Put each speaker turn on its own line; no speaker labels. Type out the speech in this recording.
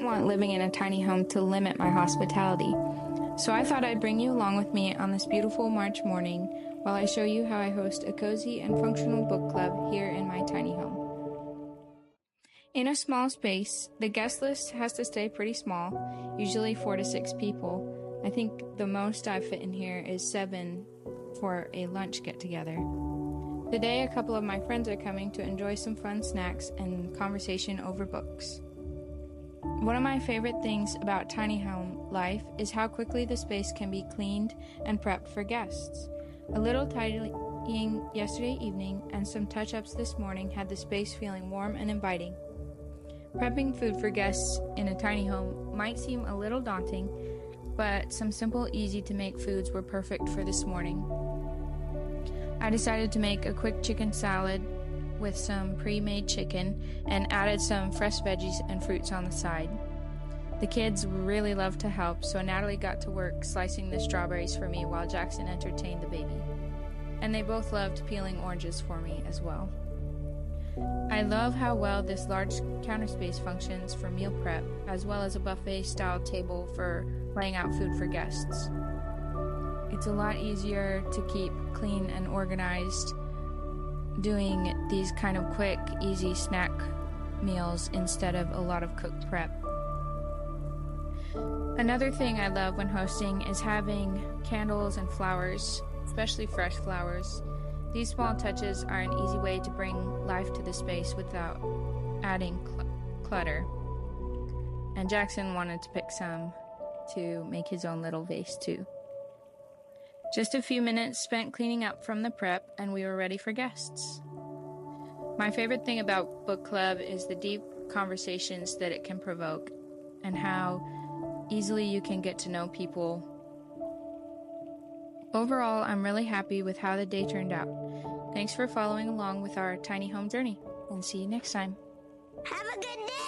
want living in a tiny home to limit my hospitality. So I thought I'd bring you along with me on this beautiful March morning while I show you how I host a cozy and functional book club here in my tiny home. In a small space, the guest list has to stay pretty small, usually 4 to 6 people. I think the most I fit in here is 7 for a lunch get-together. Today, a couple of my friends are coming to enjoy some fun snacks and conversation over books. One of my favorite things about tiny home life is how quickly the space can be cleaned and prepped for guests. A little tidying yesterday evening and some touch-ups this morning had the space feeling warm and inviting. Prepping food for guests in a tiny home might seem a little daunting, but some simple, easy-to-make foods were perfect for this morning. I decided to make a quick chicken salad with some pre-made chicken and added some fresh veggies and fruits on the side. The kids really loved to help, so Natalie got to work slicing the strawberries for me while Jackson entertained the baby. And they both loved peeling oranges for me as well. I love how well this large counter space functions for meal prep, as well as a buffet-style table for laying out food for guests. It's a lot easier to keep clean and organized doing these kind of quick, easy snack meals instead of a lot of cooked prep. Another thing I love when hosting is having candles and flowers, especially fresh flowers. These small touches are an easy way to bring life to the space without adding clutter. And Jackson wanted to pick some to make his own little vase too. Just a few minutes spent cleaning up from the prep, and we were ready for guests. My favorite thing about book club is the deep conversations that it can provoke, and how easily you can get to know people. Overall, I'm really happy with how the day turned out. Thanks for following along with our tiny home journey, and see you next time.
Have a good day!